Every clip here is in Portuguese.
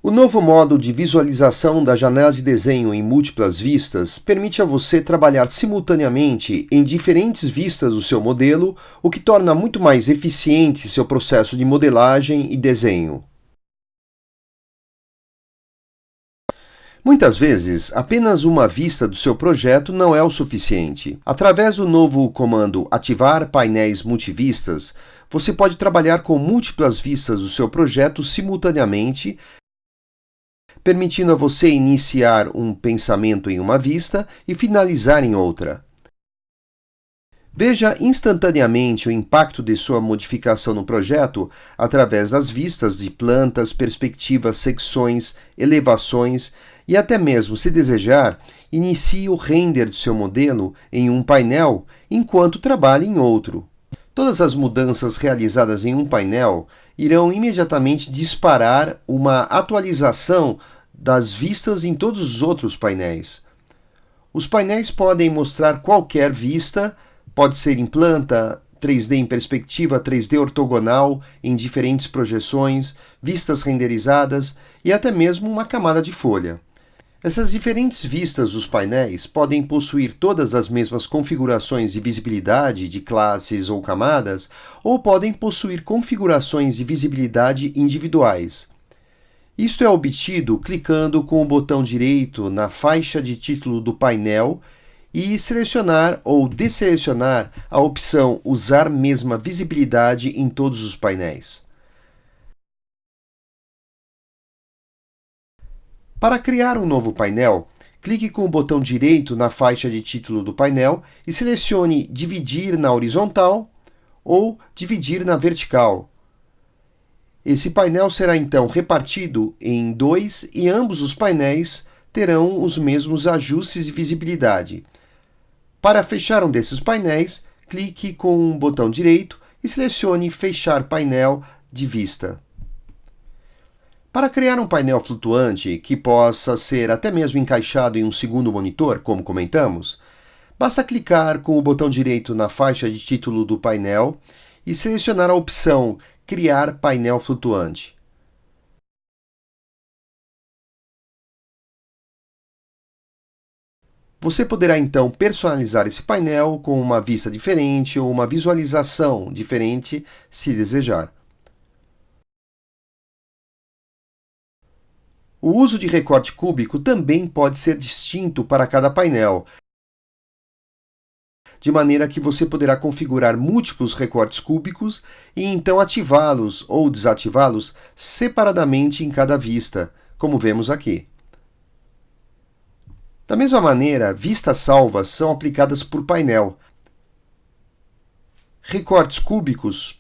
O novo modo de visualização da janela de desenho em múltiplas vistas permite a você trabalhar simultaneamente em diferentes vistas do seu modelo, o que torna muito mais eficiente seu processo de modelagem e desenho. Muitas vezes, apenas uma vista do seu projeto não é o suficiente. Através do novo comando Ativar painéis multivistas, você pode trabalhar com múltiplas vistas do seu projeto simultaneamente, permitindo a você iniciar um pensamento em uma vista e finalizar em outra. Veja instantaneamente o impacto de sua modificação no projeto através das vistas de plantas, perspectivas, secções, elevações e até mesmo, se desejar, inicie o render de seu modelo em um painel enquanto trabalha em outro. Todas as mudanças realizadas em um painel irão imediatamente disparar uma atualização das vistas em todos os outros painéis. Os painéis podem mostrar qualquer vista, pode ser em planta, 3D em perspectiva, 3D ortogonal, em diferentes projeções, vistas renderizadas e até mesmo uma camada de folha. Essas diferentes vistas dos painéis podem possuir todas as mesmas configurações de visibilidade de classes ou camadas, ou podem possuir configurações de visibilidade individuais. Isto é obtido clicando com o botão direito na faixa de título do painel e selecionar ou desselecionar a opção Usar mesma visibilidade em todos os painéis. Para criar um novo painel, clique com o botão direito na faixa de título do painel e selecione Dividir na horizontal ou Dividir na vertical. Esse painel será então repartido em dois e ambos os painéis terão os mesmos ajustes de visibilidade. Para fechar um desses painéis, clique com o botão direito e selecione Fechar painel de vista. Para criar um painel flutuante que possa ser até mesmo encaixado em um segundo monitor, como comentamos, basta clicar com o botão direito na faixa de título do painel e selecionar a opção Criar painel flutuante. Você poderá então personalizar esse painel com uma vista diferente ou uma visualização diferente, se desejar. O uso de recorte cúbico também pode ser distinto para cada painel, de maneira que você poderá configurar múltiplos recortes cúbicos e então ativá-los ou desativá-los separadamente em cada vista, como vemos aqui. Da mesma maneira, vistas salvas são aplicadas por painel. Recortes cúbicos,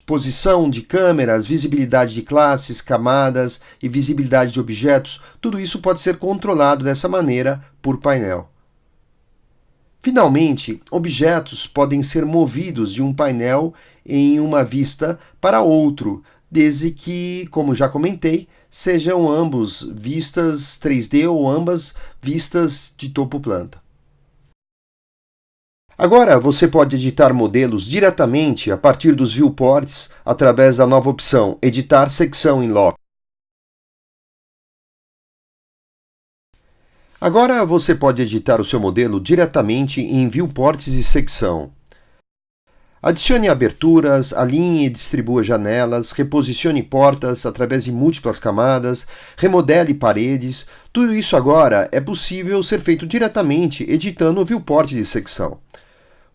posição de câmeras, visibilidade de classes, camadas e visibilidade de objetos, tudo isso pode ser controlado dessa maneira por painel. Finalmente, objetos podem ser movidos de um painel em uma vista para outro, desde que, como já comentei, sejam ambos vistas 3D ou ambas vistas de topo planta. Agora você pode editar modelos diretamente a partir dos viewports através da nova opção Editar secção em loco. Agora você pode editar o seu modelo diretamente em viewports de secção. Adicione aberturas, alinhe e distribua janelas, reposicione portas através de múltiplas camadas, remodele paredes. Tudo isso agora é possível ser feito diretamente editando o viewport de secção.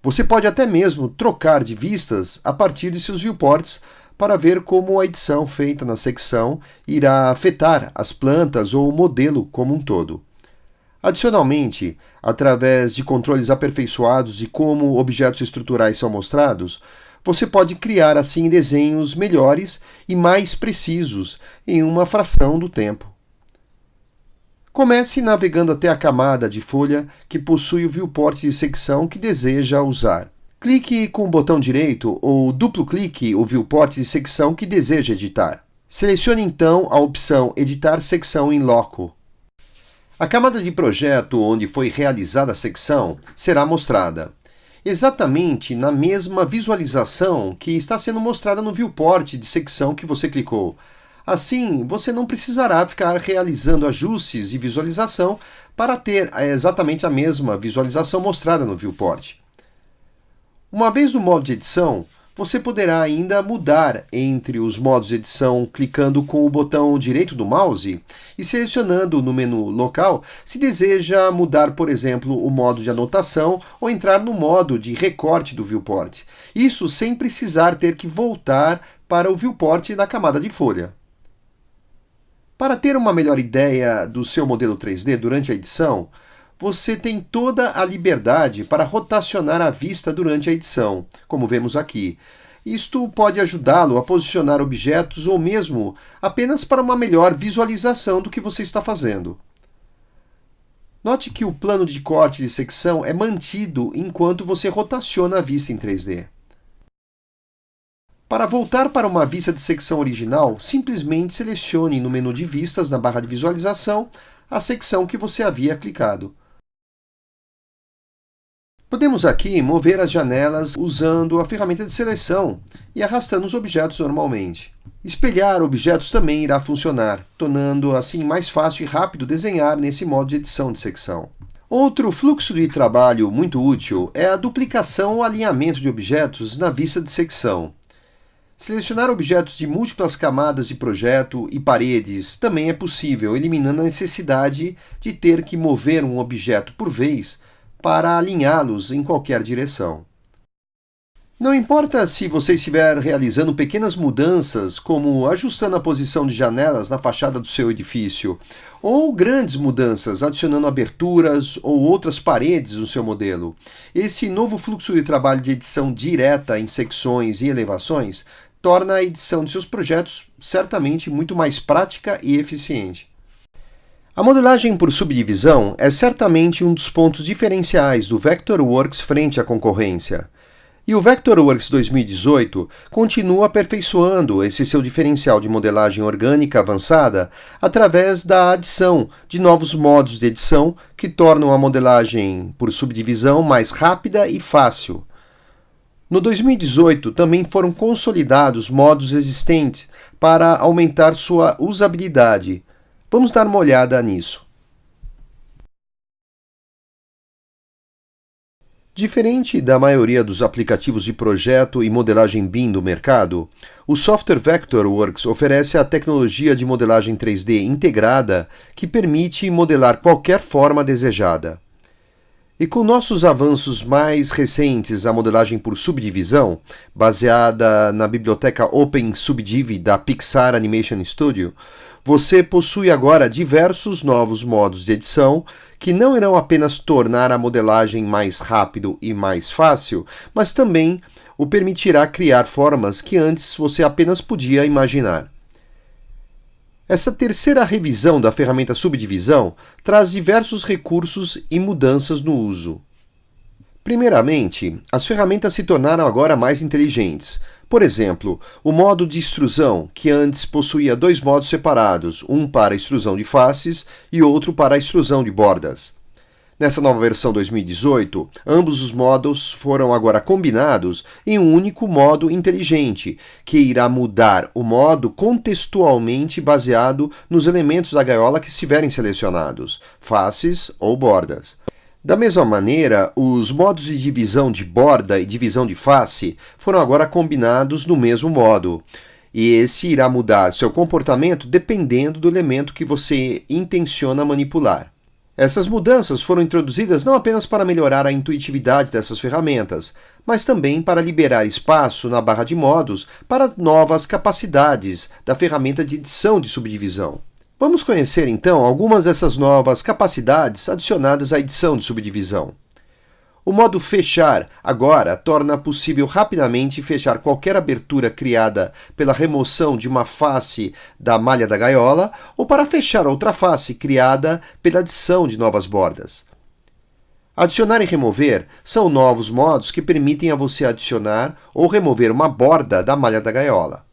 Você pode até mesmo trocar de vistas a partir de seus viewports para ver como a edição feita na secção irá afetar as plantas ou o modelo como um todo. Adicionalmente, através de controles aperfeiçoados de como objetos estruturais são mostrados, você pode criar assim desenhos melhores e mais precisos em uma fração do tempo. Comece navegando até a camada de folha que possui o viewport de secção que deseja usar. Clique com o botão direito ou duplo-clique o viewport de secção que deseja editar. Selecione então a opção Editar secção em loco. A camada de projeto onde foi realizada a secção será mostrada, exatamente na mesma visualização que está sendo mostrada no viewport de secção que você clicou. Assim, você não precisará ficar realizando ajustes e visualização para ter exatamente a mesma visualização mostrada no viewport. Uma vez no modo de edição, você poderá ainda mudar entre os modos de edição clicando com o botão direito do mouse e selecionando no menu local se deseja mudar, por exemplo, o modo de anotação ou entrar no modo de recorte do viewport. Isso sem precisar ter que voltar para o viewport da camada de folha. Para ter uma melhor ideia do seu modelo 3D durante a edição, você tem toda a liberdade para rotacionar a vista durante a edição, como vemos aqui. Isto pode ajudá-lo a posicionar objetos ou mesmo apenas para uma melhor visualização do que você está fazendo. Note que o plano de corte de secção é mantido enquanto você rotaciona a vista em 3D. Para voltar para uma vista de secção original, simplesmente selecione no menu de vistas, na barra de visualização, a secção que você havia clicado. Podemos aqui mover as janelas usando a ferramenta de seleção e arrastando os objetos normalmente. Espelhar objetos também irá funcionar, tornando assim mais fácil e rápido desenhar nesse modo de edição de secção. Outro fluxo de trabalho muito útil é a duplicação ou alinhamento de objetos na vista de secção. Selecionar objetos de múltiplas camadas de projeto e paredes também é possível, eliminando a necessidade de ter que mover um objeto por vez para alinhá-los em qualquer direção. Não importa se você estiver realizando pequenas mudanças, como ajustando a posição de janelas na fachada do seu edifício, ou grandes mudanças, adicionando aberturas ou outras paredes no seu modelo. Esse novo fluxo de trabalho de edição direta em secções e elevações torna a edição de seus projetos certamente muito mais prática e eficiente. A modelagem por subdivisão é certamente um dos pontos diferenciais do Vectorworks frente à concorrência. E o Vectorworks 2018 continua aperfeiçoando esse seu diferencial de modelagem orgânica avançada através da adição de novos modos de edição que tornam a modelagem por subdivisão mais rápida e fácil. No 2018, também foram consolidados modos existentes para aumentar sua usabilidade. Vamos dar uma olhada nisso. Diferente da maioria dos aplicativos de projeto e modelagem BIM do mercado, o software Vectorworks oferece a tecnologia de modelagem 3D integrada que permite modelar qualquer forma desejada. E com nossos avanços mais recentes, a modelagem por subdivisão, baseada na biblioteca OpenSubdiv da Pixar Animation Studio, você possui agora diversos novos modos de edição que não irão apenas tornar a modelagem mais rápido e mais fácil, mas também o permitirá criar formas que antes você apenas podia imaginar. Essa terceira revisão da ferramenta subdivisão traz diversos recursos e mudanças no uso. Primeiramente, as ferramentas se tornaram agora mais inteligentes. Por exemplo, o modo de extrusão, que antes possuía dois modos separados, um para a extrusão de faces e outro para a extrusão de bordas. Nessa nova versão 2018, ambos os modos foram agora combinados em um único modo inteligente, que irá mudar o modo contextualmente baseado nos elementos da gaiola que estiverem selecionados, faces ou bordas. Da mesma maneira, os modos de divisão de borda e divisão de face foram agora combinados no mesmo modo, e esse irá mudar seu comportamento dependendo do elemento que você intenciona manipular. Essas mudanças foram introduzidas não apenas para melhorar a intuitividade dessas ferramentas, mas também para liberar espaço na barra de modos para novas capacidades da ferramenta de edição de subdivisão. Vamos conhecer então algumas dessas novas capacidades adicionadas à edição de subdivisão. O modo fechar agora torna possível rapidamente fechar qualquer abertura criada pela remoção de uma face da malha da gaiola ou para fechar outra face criada pela adição de novas bordas. Adicionar e remover são novos modos que permitem a você adicionar ou remover uma borda da malha da gaiola.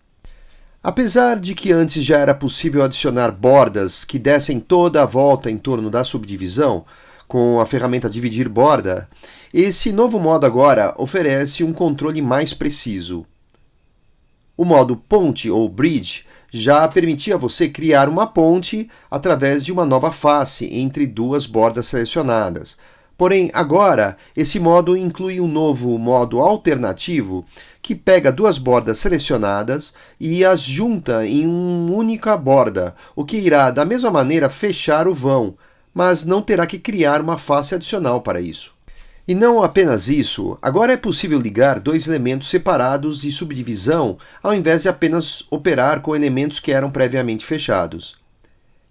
Apesar de que antes já era possível adicionar bordas que dessem toda a volta em torno da subdivisão, com a ferramenta Dividir Borda, esse novo modo agora oferece um controle mais preciso. O modo ponte ou bridge já permitia você criar uma ponte através de uma nova face entre duas bordas selecionadas. Porém, agora, esse modo inclui um novo modo alternativo que pega duas bordas selecionadas e as junta em uma única borda, o que irá, da mesma maneira, fechar o vão, mas não terá que criar uma face adicional para isso. E não apenas isso, agora é possível ligar dois elementos separados de subdivisão ao invés de apenas operar com elementos que eram previamente fechados.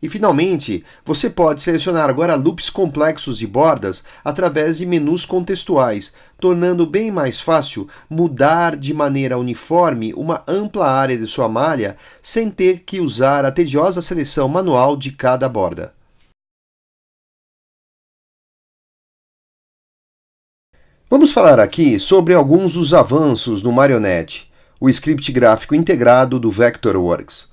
E finalmente, você pode selecionar agora loops complexos de bordas através de menus contextuais, tornando bem mais fácil mudar de maneira uniforme uma ampla área de sua malha sem ter que usar a tediosa seleção manual de cada borda. Vamos falar aqui sobre alguns dos avanços no Marionette, o script gráfico integrado do Vectorworks.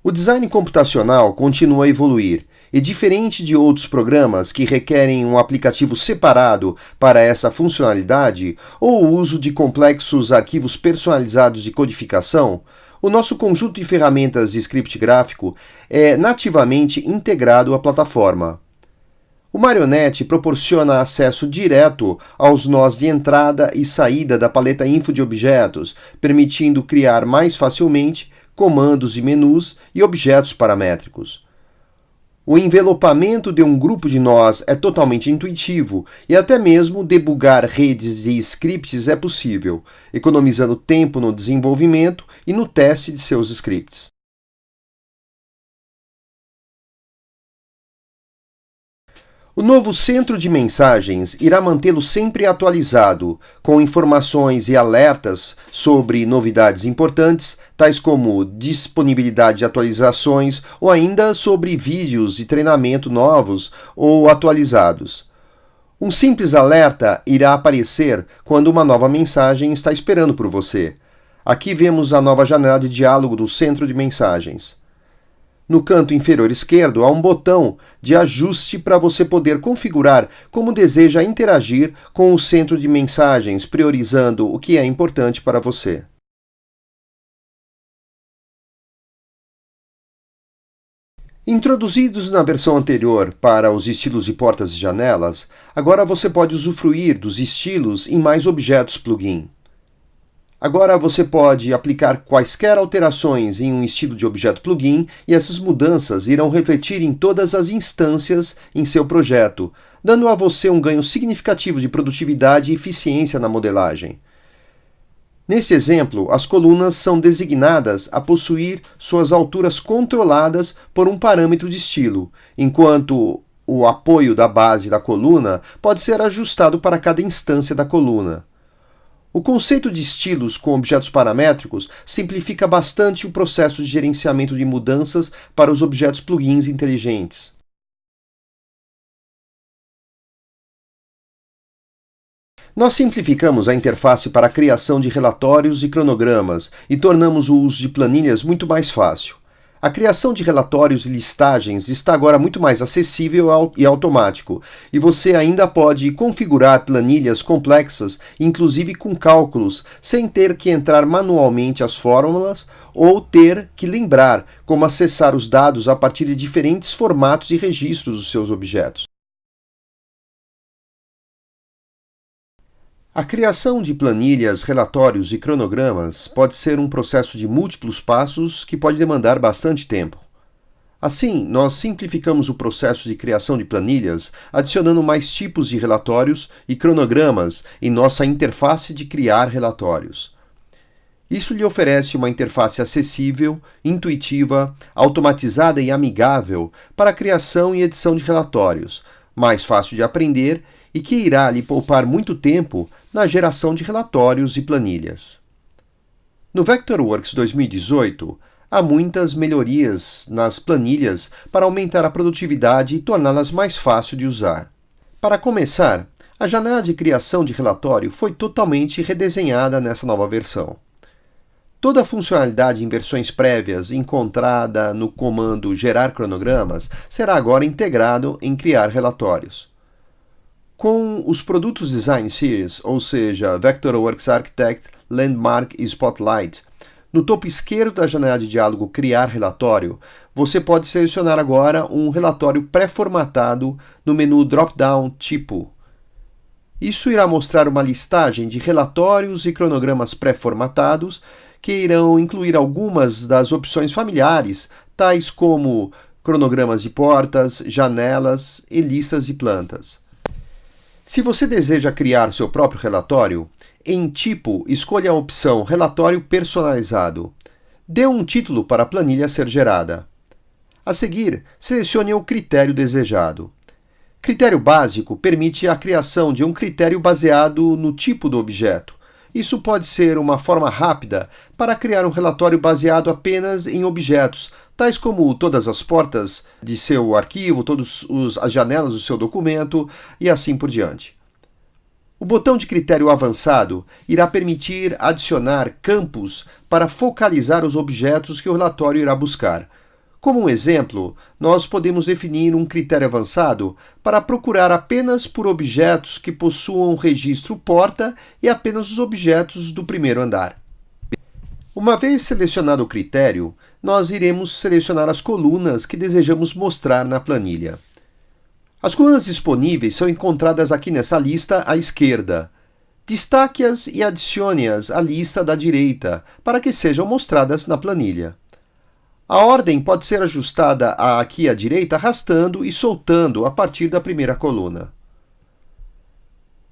O design computacional continua a evoluir, e diferente de outros programas que requerem um aplicativo separado para essa funcionalidade ou o uso de complexos arquivos personalizados de codificação, o nosso conjunto de ferramentas de script gráfico é nativamente integrado à plataforma. O Marionette proporciona acesso direto aos nós de entrada e saída da paleta info de objetos, permitindo criar mais facilmente comandos e menus e objetos paramétricos. O envelopamento de um grupo de nós é totalmente intuitivo e até mesmo debugar redes de scripts é possível, economizando tempo no desenvolvimento e no teste de seus scripts. O novo centro de mensagens irá mantê-lo sempre atualizado, com informações e alertas sobre novidades importantes, tais como disponibilidade de atualizações ou ainda sobre vídeos de treinamento novos ou atualizados. Um simples alerta irá aparecer quando uma nova mensagem está esperando por você. Aqui vemos a nova janela de diálogo do centro de mensagens. No canto inferior esquerdo há um botão de ajuste para você poder configurar como deseja interagir com o centro de mensagens, priorizando o que é importante para você. Introduzidos na versão anterior para os estilos de portas e janelas, agora você pode usufruir dos estilos em mais objetos plugin. Agora você pode aplicar quaisquer alterações em um estilo de objeto plugin e essas mudanças irão refletir em todas as instâncias em seu projeto, dando a você um ganho significativo de produtividade e eficiência na modelagem. Nesse exemplo, as colunas são designadas a possuir suas alturas controladas por um parâmetro de estilo, enquanto o apoio da base da coluna pode ser ajustado para cada instância da coluna. O conceito de estilos com objetos paramétricos simplifica bastante o processo de gerenciamento de mudanças para os objetos plugins inteligentes. Nós simplificamos a interface para a criação de relatórios e cronogramas e tornamos o uso de planilhas muito mais fácil. A criação de relatórios e listagens está agora muito mais acessível e automático, e você ainda pode configurar planilhas complexas, inclusive com cálculos, sem ter que entrar manualmente as fórmulas ou ter que lembrar como acessar os dados a partir de diferentes formatos e registros dos seus objetos. A criação de planilhas, relatórios e cronogramas pode ser um processo de múltiplos passos que pode demandar bastante tempo. Assim, nós simplificamos o processo de criação de planilhas, adicionando mais tipos de relatórios e cronogramas em nossa interface de criar relatórios. Isso lhe oferece uma interface acessível, intuitiva, automatizada e amigável para a criação e edição de relatórios, mais fácil de aprender e que irá lhe poupar muito tempo na geração de relatórios e planilhas. No Vectorworks 2018, há muitas melhorias nas planilhas para aumentar a produtividade e torná-las mais fácil de usar. Para começar, a janela de criação de relatório foi totalmente redesenhada nessa nova versão. Toda a funcionalidade em versões prévias encontrada no comando gerar cronogramas será agora integrado em criar relatórios. Com os produtos Design Series, ou seja, Vectorworks Architect, Landmark e Spotlight, No topo esquerdo da janela de diálogo Criar relatório, você pode selecionar agora um relatório pré-formatado no menu Drop-down Tipo. Isso irá mostrar uma listagem de relatórios e cronogramas pré-formatados que irão incluir algumas das opções familiares, tais como cronogramas de portas, janelas e listas de plantas. Se você deseja criar seu próprio relatório, em Tipo, escolha a opção Relatório Personalizado. Dê um título para a planilha a ser gerada. A seguir, selecione o critério desejado. Critério básico permite a criação de um critério baseado no tipo do objeto. Isso pode ser uma forma rápida para criar um relatório baseado apenas em objetos, tais como todas as portas de seu arquivo, todas as janelas do seu documento e assim por diante. O botão de critério avançado irá permitir adicionar campos para focalizar os objetos que o relatório irá buscar. Como um exemplo, nós podemos definir um critério avançado para procurar apenas por objetos que possuam registro porta e apenas os objetos do primeiro andar. Uma vez selecionado o critério, nós iremos selecionar as colunas que desejamos mostrar na planilha. As colunas disponíveis são encontradas aqui nessa lista à esquerda. Destaque-as e adicione-as à lista da direita para que sejam mostradas na planilha. A ordem pode ser ajustada aqui à direita arrastando e soltando a partir da primeira coluna.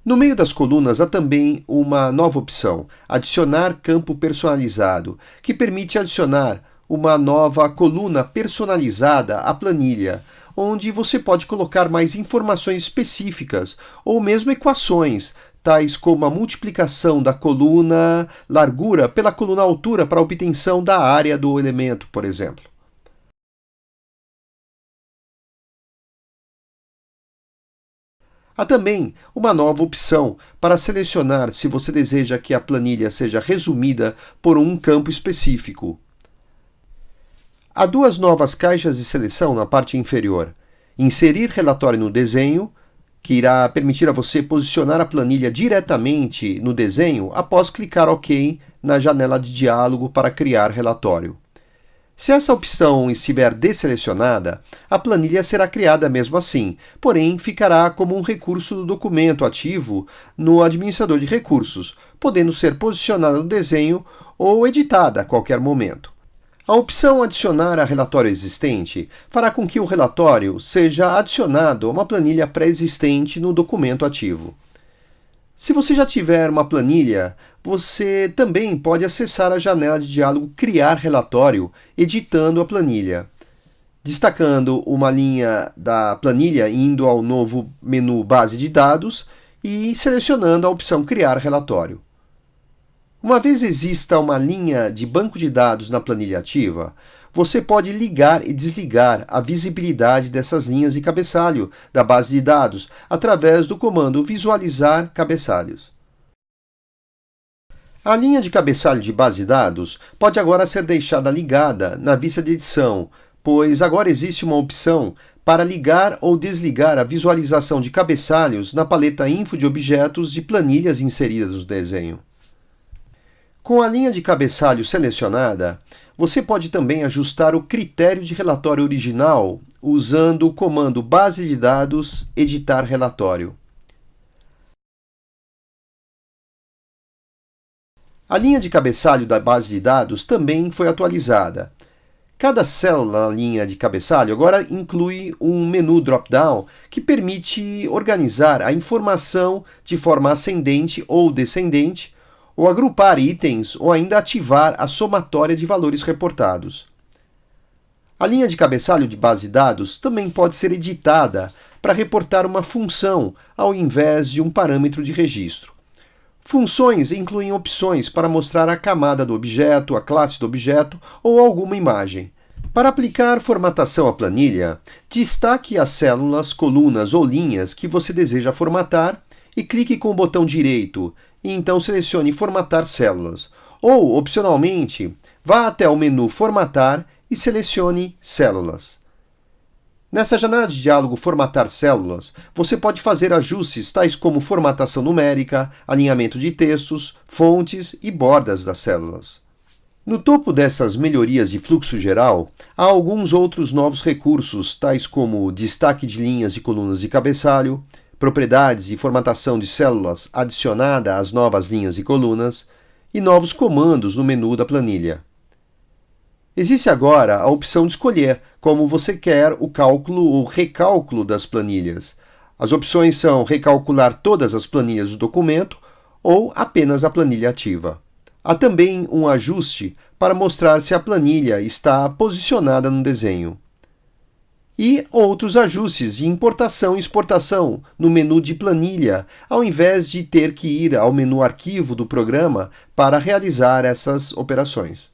No meio das colunas há também uma nova opção, Adicionar campo personalizado, que permite adicionar uma nova coluna personalizada à planilha, onde você pode colocar mais informações específicas ou mesmo equações, tais como a multiplicação da coluna largura pela coluna altura para a obtenção da área do elemento, por exemplo. Há também uma nova opção para selecionar se você deseja que a planilha seja resumida por um campo específico. Há duas novas caixas de seleção na parte inferior. Inserir relatório no desenho, que irá permitir a você posicionar a planilha diretamente no desenho após clicar OK na janela de diálogo para criar relatório. Se essa opção estiver desselecionada, a planilha será criada mesmo assim, porém ficará como um recurso do documento ativo no administrador de recursos, podendo ser posicionada no desenho ou editada a qualquer momento. A opção Adicionar a relatório existente fará com que o relatório seja adicionado a uma planilha pré-existente no documento ativo. Se você já tiver uma planilha, você também pode acessar a janela de diálogo Criar relatório, editando a planilha. Destacando uma linha da planilha indo ao novo menu Base de Dados e selecionando a opção Criar relatório. Uma vez exista uma linha de banco de dados na planilha ativa, você pode ligar e desligar a visibilidade dessas linhas de cabeçalho da base de dados através do comando Visualizar cabeçalhos. A linha de cabeçalho de base de dados pode agora ser deixada ligada na vista de edição, pois agora existe uma opção para ligar ou desligar a visualização de cabeçalhos na paleta Info de objetos de planilhas inseridas no desenho. Com a linha de cabeçalho selecionada, você pode também ajustar o critério de relatório original usando o comando Base de Dados Editar Relatório. A linha de cabeçalho da base de dados também foi atualizada. Cada célula na linha de cabeçalho agora inclui um menu drop-down que permite organizar a informação de forma ascendente ou descendente, ou agrupar itens ou ainda ativar a somatória de valores reportados. A linha de cabeçalho de base de dados também pode ser editada para reportar uma função ao invés de um parâmetro de registro. Funções incluem opções para mostrar a camada do objeto, a classe do objeto ou alguma imagem. Para aplicar formatação à planilha, destaque as células, colunas ou linhas que você deseja formatar e clique com o botão direito e então selecione Formatar células. Ou, opcionalmente, vá até o menu Formatar e selecione Células. Nessa janela de diálogo Formatar células, você pode fazer ajustes tais como formatação numérica, alinhamento de textos, fontes e bordas das células. No topo dessas melhorias de fluxo geral, há alguns outros novos recursos, tais como destaque de linhas e colunas de cabeçalho, propriedades e formatação de células adicionada às novas linhas e colunas, e novos comandos no menu da planilha. Existe agora a opção de escolher como você quer o cálculo ou recálculo das planilhas. As opções são recalcular todas as planilhas do documento ou apenas a planilha ativa. Há também um ajuste para mostrar se a planilha está posicionada no desenho. E outros ajustes de importação e exportação no menu de planilha, ao invés de ter que ir ao menu arquivo do programa para realizar essas operações.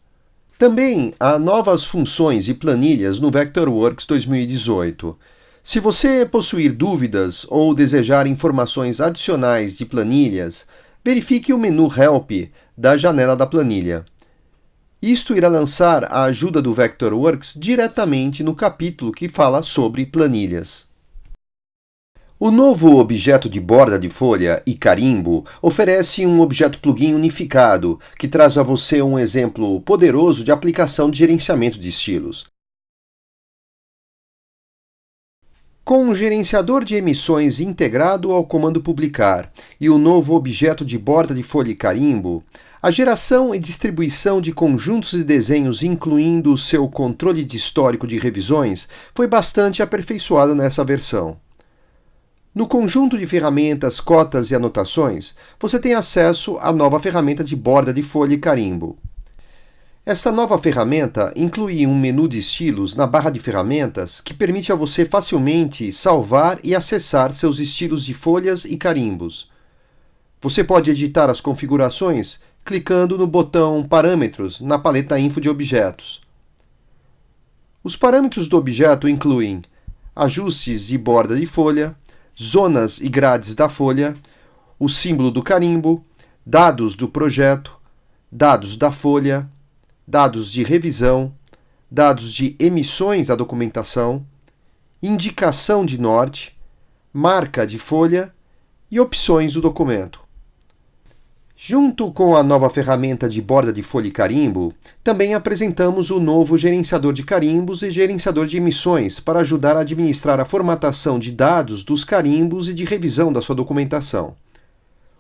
Também há novas funções e planilhas no Vectorworks 2018. Se você possuir dúvidas ou desejar informações adicionais de planilhas, verifique o menu Help da janela da planilha. Isto irá lançar a ajuda do Vectorworks diretamente no capítulo que fala sobre planilhas. O novo objeto de borda de folha e carimbo oferece um objeto plugin unificado que traz a você um exemplo poderoso de aplicação de gerenciamento de estilos. Com um gerenciador de emissões integrado ao comando publicar e o novo objeto de borda de folha e carimbo, a geração e distribuição de conjuntos de desenhos incluindo o seu controle de histórico de revisões foi bastante aperfeiçoada nessa versão. No conjunto de ferramentas, cotas e anotações, você tem acesso à nova ferramenta de borda de folha e carimbo. Esta nova ferramenta inclui um menu de estilos na barra de ferramentas que permite a você facilmente salvar e acessar seus estilos de folhas e carimbos. Você pode editar as configurações clicando no botão Parâmetros na paleta Info de objetos. Os parâmetros do objeto incluem ajustes de borda de folha, zonas e grades da folha, o símbolo do carimbo, dados do projeto, dados da folha, dados de revisão, dados de emissões da documentação, indicação de norte, marca de folha e opções do documento. Junto com a nova ferramenta de borda de folha e carimbo, também apresentamos o novo gerenciador de carimbos e gerenciador de emissões para ajudar a administrar a formatação de dados dos carimbos e de revisão da sua documentação.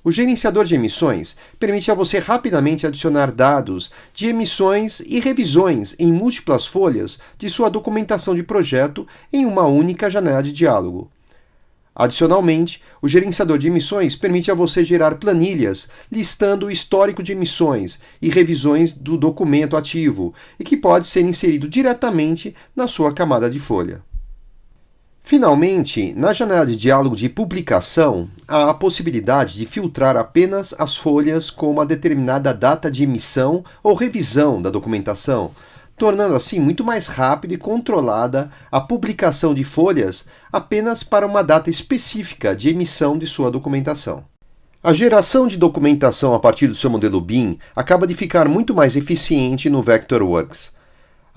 O gerenciador de emissões permite a você rapidamente adicionar dados de emissões e revisões em múltiplas folhas de sua documentação de projeto em uma única janela de diálogo. Adicionalmente, o gerenciador de emissões permite a você gerar planilhas listando o histórico de emissões e revisões do documento ativo e que pode ser inserido diretamente na sua camada de folha. Finalmente, na janela de diálogo de publicação, há a possibilidade de filtrar apenas as folhas com uma determinada data de emissão ou revisão da documentação, tornando assim muito mais rápida e controlada a publicação de folhas apenas para uma data específica de emissão de sua documentação. A geração de documentação a partir do seu modelo BIM acaba de ficar muito mais eficiente no Vectorworks.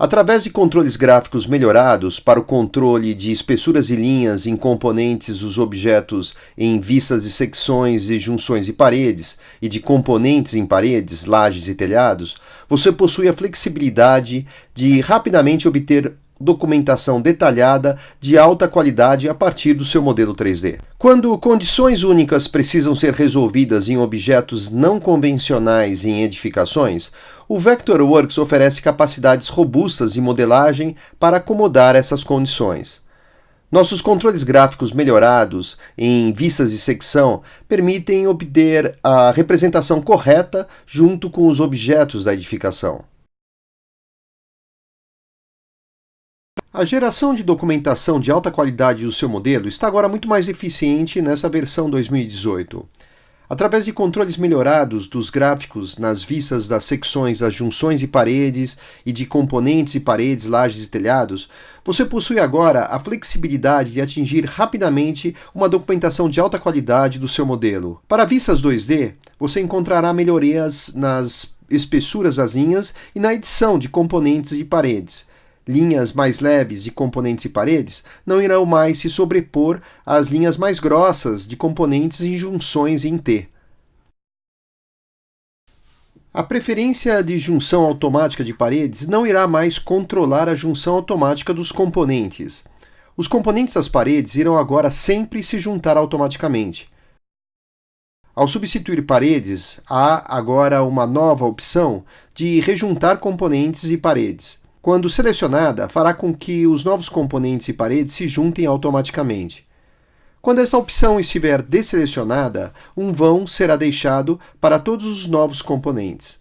Através de controles gráficos melhorados para o controle de espessuras e linhas em componentes dos objetos em vistas e secções e junções e paredes, e de componentes em paredes, lajes e telhados, você possui a flexibilidade de rapidamente obter documentação detalhada de alta qualidade a partir do seu modelo 3D. Quando condições únicas precisam ser resolvidas em objetos não convencionais em edificações, o Vectorworks oferece capacidades robustas de modelagem para acomodar essas condições. Nossos controles gráficos melhorados em vistas de secção permitem obter a representação correta junto com os objetos da edificação. A geração de documentação de alta qualidade do seu modelo está agora muito mais eficiente nessa versão 2018. Através de controles melhorados dos gráficos nas vistas das secções das junções e paredes e de componentes e paredes, lajes e telhados, você possui agora a flexibilidade de atingir rapidamente uma documentação de alta qualidade do seu modelo. Para vistas 2D, você encontrará melhorias nas espessuras das linhas e na edição de componentes e paredes. Linhas mais leves de componentes e paredes não irão mais se sobrepor às linhas mais grossas de componentes em junções em T. A preferência de junção automática de paredes não irá mais controlar a junção automática dos componentes. Os componentes das paredes irão agora sempre se juntar automaticamente. Ao substituir paredes, há agora uma nova opção de rejuntar componentes e paredes. Quando selecionada, fará com que os novos componentes e paredes se juntem automaticamente. Quando essa opção estiver desselecionada, um vão será deixado para todos os novos componentes.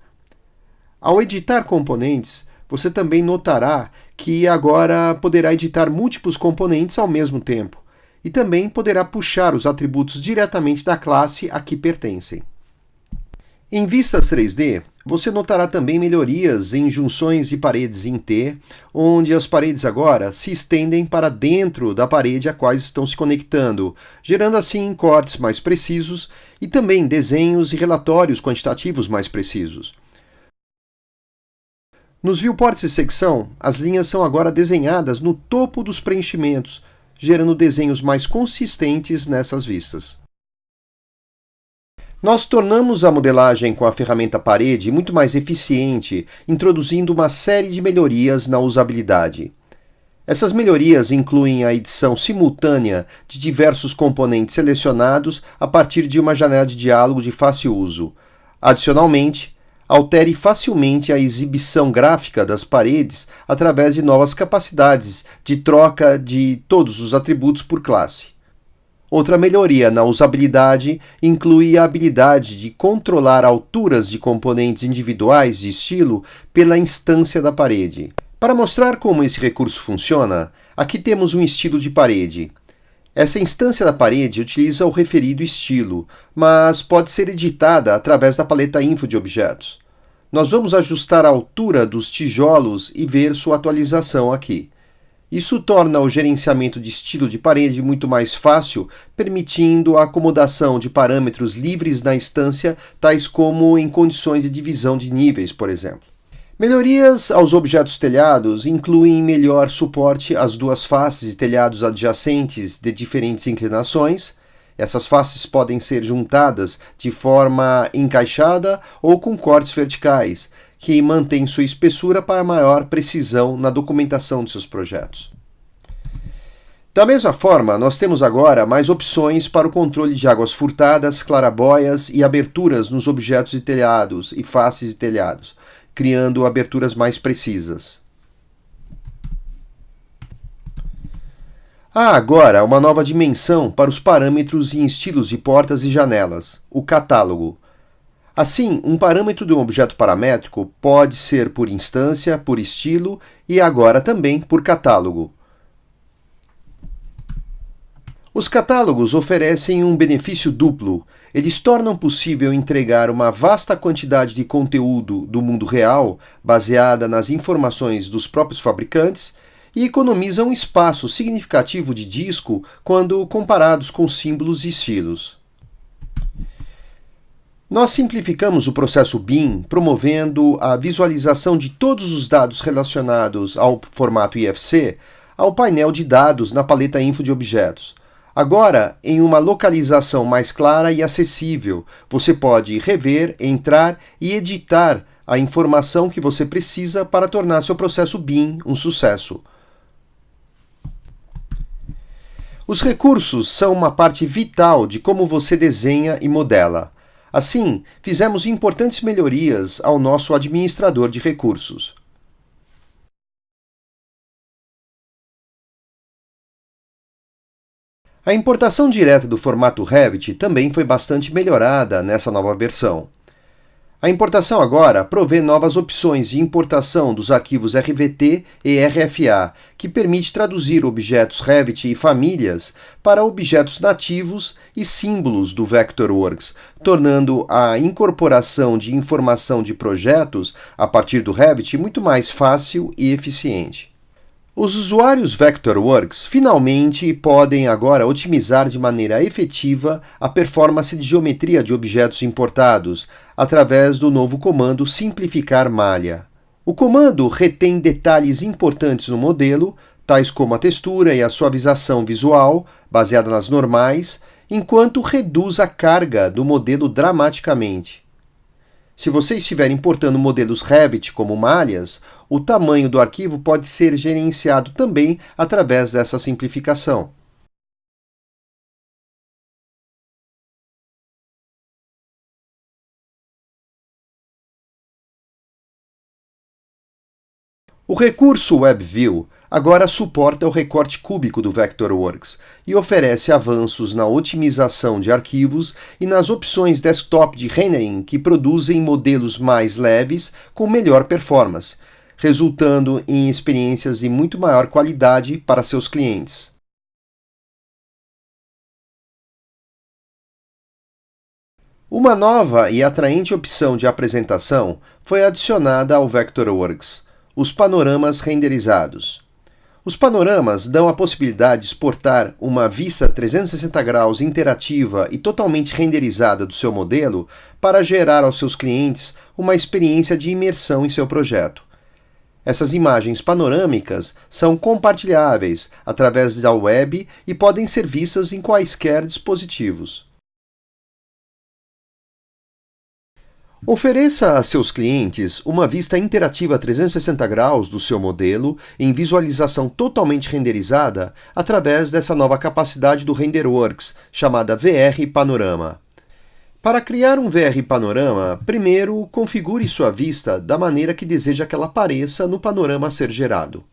Ao editar componentes, você também notará que agora poderá editar múltiplos componentes ao mesmo tempo e também poderá puxar os atributos diretamente da classe a que pertencem. Em vistas 3D, você notará também melhorias em junções de paredes em T, onde as paredes agora se estendem para dentro da parede a quais estão se conectando, gerando assim cortes mais precisos e também desenhos e relatórios quantitativos mais precisos. Nos viewports de secção, as linhas são agora desenhadas no topo dos preenchimentos, gerando desenhos mais consistentes nessas vistas. Nós tornamos a modelagem com a ferramenta Parede muito mais eficiente, introduzindo uma série de melhorias na usabilidade. Essas melhorias incluem a edição simultânea de diversos componentes selecionados a partir de uma janela de diálogo de fácil uso. Adicionalmente, altere facilmente a exibição gráfica das paredes através de novas capacidades de troca de todos os atributos por classe. Outra melhoria na usabilidade inclui a habilidade de controlar alturas de componentes individuais de estilo pela instância da parede. Para mostrar como esse recurso funciona, aqui temos um estilo de parede. Essa instância da parede utiliza o referido estilo, mas pode ser editada através da paleta Info de objetos. Nós vamos ajustar a altura dos tijolos e ver sua atualização aqui. Isso torna o gerenciamento de estilo de parede muito mais fácil, permitindo a acomodação de parâmetros livres na instância, tais como em condições de divisão de níveis, por exemplo. Melhorias aos objetos telhados incluem melhor suporte às duas faces de telhados adjacentes de diferentes inclinações. Essas faces podem ser juntadas de forma encaixada ou com cortes verticais, que mantém sua espessura para maior precisão na documentação de seus projetos. Da mesma forma, nós temos agora mais opções para o controle de águas furtadas, clarabóias e aberturas nos objetos de telhados e faces de telhados, criando aberturas mais precisas. Há agora uma nova dimensão para os parâmetros e estilos de portas e janelas, o catálogo. Assim, um parâmetro de um objeto paramétrico pode ser por instância, por estilo e agora também por catálogo. Os catálogos oferecem um benefício duplo. Eles tornam possível entregar uma vasta quantidade de conteúdo do mundo real, baseada nas informações dos próprios fabricantes, e economizam um espaço significativo de disco quando comparados com símbolos e estilos. Nós simplificamos o processo BIM, promovendo a visualização de todos os dados relacionados ao formato IFC ao painel de dados na paleta Info de objetos. Agora, em uma localização mais clara e acessível, você pode rever, entrar e editar a informação que você precisa para tornar seu processo BIM um sucesso. Os recursos são uma parte vital de como você desenha e modela. Assim, fizemos importantes melhorias ao nosso administrador de recursos. A importação direta do formato Revit também foi bastante melhorada nessa nova versão. A importação agora provê novas opções de importação dos arquivos RVT e RFA, que permite traduzir objetos Revit e famílias para objetos nativos e símbolos do Vectorworks, tornando a incorporação de informação de projetos a partir do Revit muito mais fácil e eficiente. Os usuários Vectorworks finalmente podem agora otimizar de maneira efetiva a performance de geometria de objetos importados através do novo comando Simplificar Malha. O comando retém detalhes importantes no modelo, tais como a textura e a suavização visual, baseada nas normais, enquanto reduz a carga do modelo dramaticamente. Se você estiver importando modelos Revit como malhas, o tamanho do arquivo pode ser gerenciado também através dessa simplificação. O recurso WebView agora suporta o recorte cúbico do Vectorworks e oferece avanços na otimização de arquivos e nas opções desktop de rendering que produzem modelos mais leves com melhor performance, resultando em experiências de muito maior qualidade para seus clientes. Uma nova e atraente opção de apresentação foi adicionada ao Vectorworks: os panoramas renderizados. Os panoramas dão a possibilidade de exportar uma vista 360 graus interativa e totalmente renderizada do seu modelo para gerar aos seus clientes uma experiência de imersão em seu projeto. Essas imagens panorâmicas são compartilháveis através da web e podem ser vistas em quaisquer dispositivos. Ofereça a seus clientes uma vista interativa 360 graus do seu modelo em visualização totalmente renderizada através dessa nova capacidade do RenderWorks, chamada VR Panorama. Para criar um VR Panorama, primeiro configure sua vista da maneira que deseja que ela apareça no panorama a ser gerado.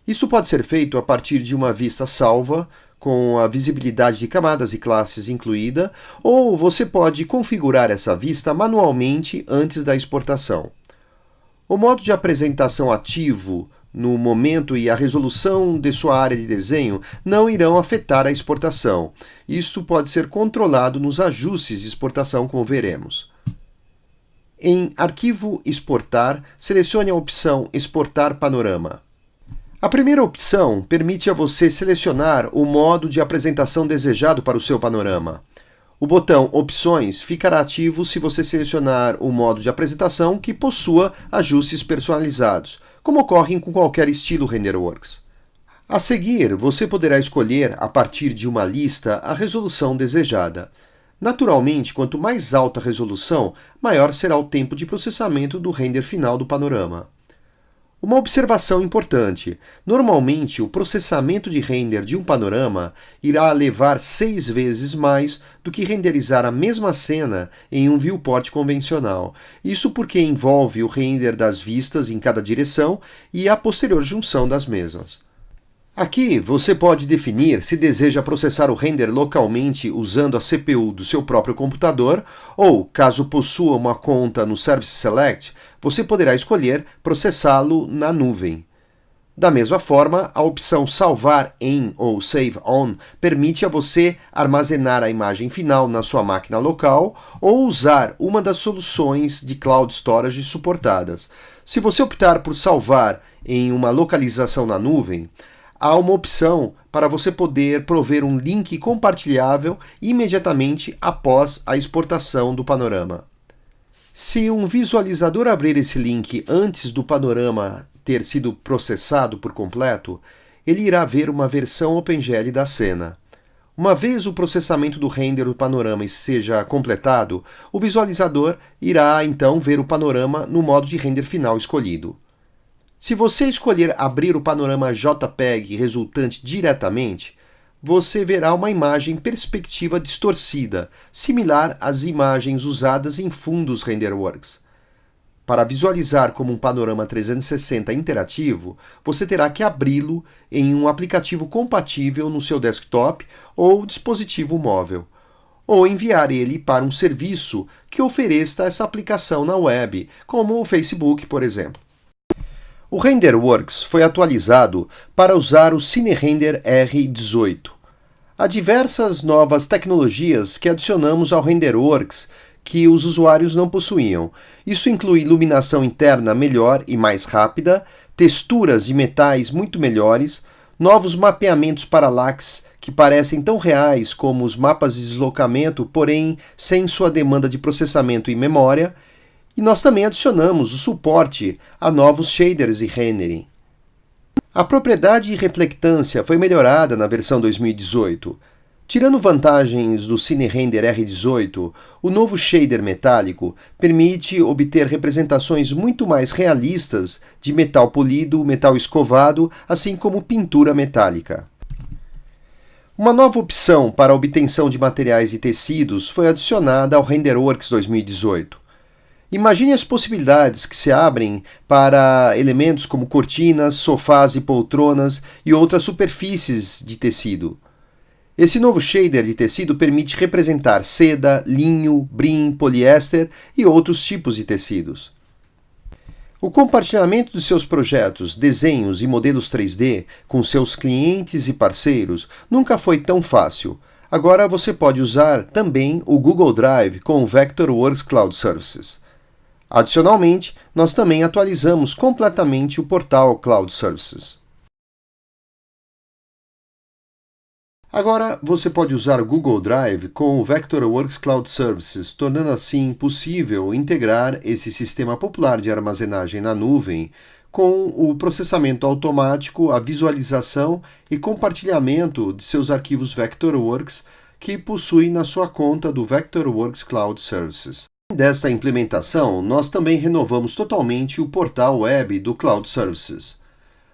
Isso pode ser feito a partir de uma vista salva, com a visibilidade de camadas e classes incluída, ou você pode configurar essa vista manualmente antes da exportação. O modo de apresentação ativo no momento e a resolução de sua área de desenho não irão afetar a exportação. Isso pode ser controlado nos ajustes de exportação, como veremos. Em Arquivo Exportar, selecione a opção Exportar Panorama. A primeira opção permite a você selecionar o modo de apresentação desejado para o seu panorama. O botão Opções ficará ativo se você selecionar o modo de apresentação que possua ajustes personalizados, como ocorre com qualquer estilo RenderWorks. A seguir, você poderá escolher, a partir de uma lista, a resolução desejada. Naturalmente, quanto mais alta a resolução, maior será o tempo de processamento do render final do panorama. Uma observação importante: normalmente o processamento de render de um panorama irá levar 6 vezes mais do que renderizar a mesma cena em um viewport convencional. Isso porque envolve o render das vistas em cada direção e a posterior junção das mesmas. Aqui você pode definir se deseja processar o render localmente usando a CPU do seu próprio computador ou, caso possua uma conta no Service Select, você poderá escolher processá-lo na nuvem. Da mesma forma, a opção Salvar em ou Save On permite a você armazenar a imagem final na sua máquina local ou usar uma das soluções de Cloud Storage suportadas. Se você optar por salvar em uma localização na nuvem, há uma opção para você poder prover um link compartilhável imediatamente após a exportação do panorama. Se um visualizador abrir esse link antes do panorama ter sido processado por completo, ele irá ver uma versão OpenGL da cena. Uma vez o processamento do render do panorama seja completado, o visualizador irá então ver o panorama no modo de render final escolhido. Se você escolher abrir o panorama JPEG resultante diretamente, você verá uma imagem perspectiva distorcida, similar às imagens usadas em fundos RenderWorks. Para visualizar como um panorama 360 interativo, você terá que abri-lo em um aplicativo compatível no seu desktop ou dispositivo móvel, ou enviar ele para um serviço que ofereça essa aplicação na web, como o Facebook, por exemplo. O RenderWorks foi atualizado para usar o CineRender R18. Há diversas novas tecnologias que adicionamos ao RenderWorks que os usuários não possuíam. Isso inclui iluminação interna melhor e mais rápida, texturas de metais muito melhores, novos mapeamentos parallax que parecem tão reais como os mapas de deslocamento, porém sem sua demanda de processamento e memória, e nós também adicionamos o suporte a novos shaders e rendering. A propriedade de reflectância foi melhorada na versão 2018. Tirando vantagens do CineRender R18, o novo shader metálico permite obter representações muito mais realistas de metal polido, metal escovado, assim como pintura metálica. Uma nova opção para a obtenção de materiais e tecidos foi adicionada ao RenderWorks 2018. Imagine as possibilidades que se abrem para elementos como cortinas, sofás e poltronas e outras superfícies de tecido. Esse novo shader de tecido permite representar seda, linho, brim, poliéster e outros tipos de tecidos. O compartilhamento de seus projetos, desenhos e modelos 3D com seus clientes e parceiros nunca foi tão fácil. Agora você pode usar também o Google Drive com o Vectorworks Cloud Services. Adicionalmente, nós também atualizamos completamente o portal Cloud Services. Agora você pode usar o Google Drive com o Vectorworks Cloud Services, tornando assim possível integrar esse sistema popular de armazenagem na nuvem com o processamento automático, a visualização e compartilhamento de seus arquivos Vectorworks que possui na sua conta do Vectorworks Cloud Services. Desta implementação, nós também renovamos totalmente o portal web do Cloud Services.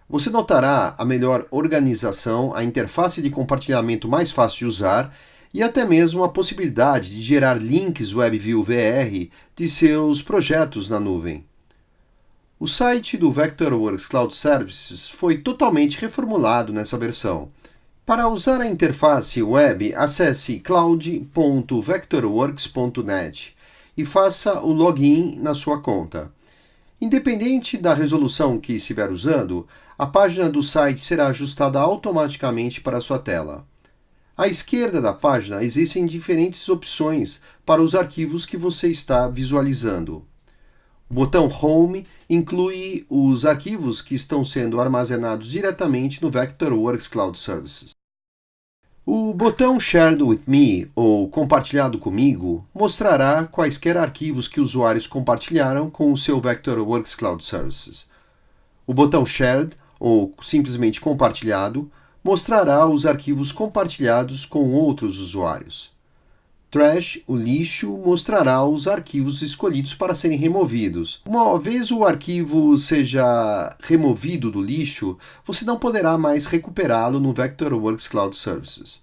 Você notará a melhor organização, a interface de compartilhamento mais fácil de usar e até mesmo a possibilidade de gerar links WebView VR de seus projetos na nuvem. O site do Vectorworks Cloud Services foi totalmente reformulado nessa versão. Para usar a interface web, acesse cloud.vectorworks.net e faça o login na sua conta. Independente da resolução que estiver usando, a página do site será ajustada automaticamente para a sua tela. À esquerda da página existem diferentes opções para os arquivos que você está visualizando. O botão Home inclui os arquivos que estão sendo armazenados diretamente no Vectorworks Cloud Services. O botão Shared with Me, ou Compartilhado comigo, mostrará quaisquer arquivos que usuários compartilharam com o seu Vectorworks Cloud Services. O botão Shared, ou simplesmente Compartilhado, mostrará os arquivos compartilhados com outros usuários. Trash, o lixo, mostrará os arquivos escolhidos para serem removidos. Uma vez o arquivo seja removido do lixo, você não poderá mais recuperá-lo no Vectorworks Cloud Services.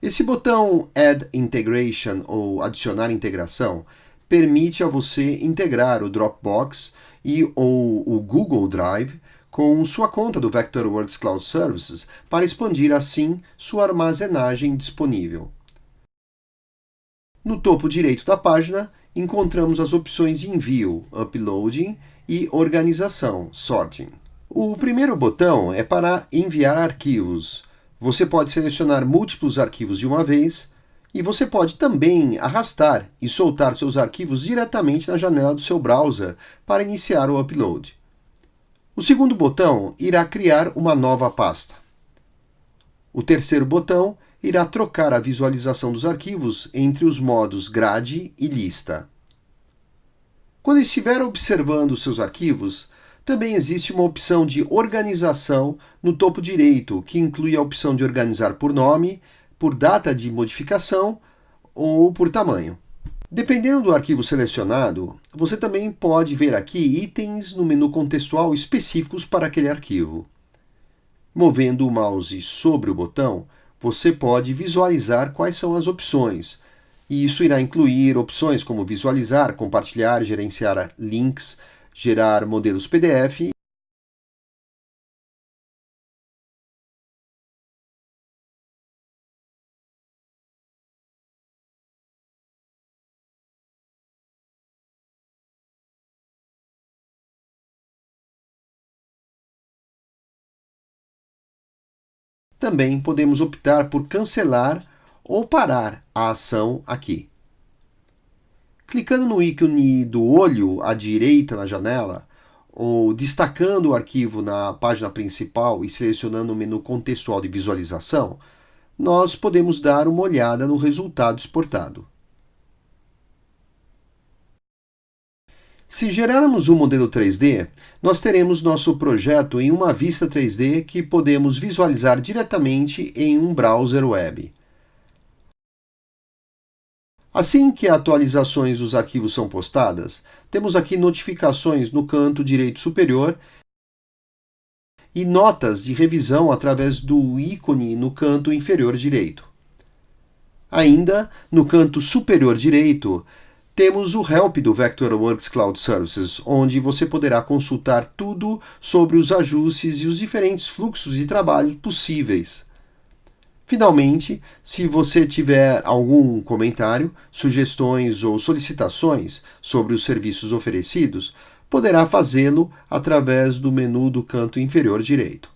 Esse botão Add Integration, ou Adicionar Integração, permite a você integrar o Dropbox ou o Google Drive com sua conta do Vectorworks Cloud Services para expandir assim sua armazenagem disponível. No topo direito da página, encontramos as opções de envio, uploading e organização, sorting. O primeiro botão é para enviar arquivos. Você pode selecionar múltiplos arquivos de uma vez e você pode também arrastar e soltar seus arquivos diretamente na janela do seu browser para iniciar o upload. O segundo botão irá criar uma nova pasta. O terceiro botão irá trocar a visualização dos arquivos entre os modos grade e lista. Quando estiver observando os seus arquivos, também existe uma opção de organização no topo direito, que inclui a opção de organizar por nome, por data de modificação ou por tamanho. Dependendo do arquivo selecionado, você também pode ver aqui itens no menu contextual específicos para aquele arquivo. Movendo o mouse sobre o botão, você pode visualizar quais são as opções, e isso irá incluir opções como visualizar, compartilhar, gerenciar links, gerar modelos PDF. Também podemos optar por cancelar ou parar a ação aqui. Clicando no ícone do olho à direita na janela, ou destacando o arquivo na página principal e selecionando o menu contextual de visualização, nós podemos dar uma olhada no resultado exportado. Se gerarmos um modelo 3D, nós teremos nosso projeto em uma vista 3D que podemos visualizar diretamente em um browser web. Assim que atualizações dos arquivos são postadas, temos aqui notificações no canto direito superior e notas de revisão através do ícone no canto inferior direito. Ainda, no canto superior direito, temos o Help do Vectorworks Cloud Services, onde você poderá consultar tudo sobre os ajustes e os diferentes fluxos de trabalho possíveis. Finalmente, se você tiver algum comentário, sugestões ou solicitações sobre os serviços oferecidos, poderá fazê-lo através do menu do canto inferior direito.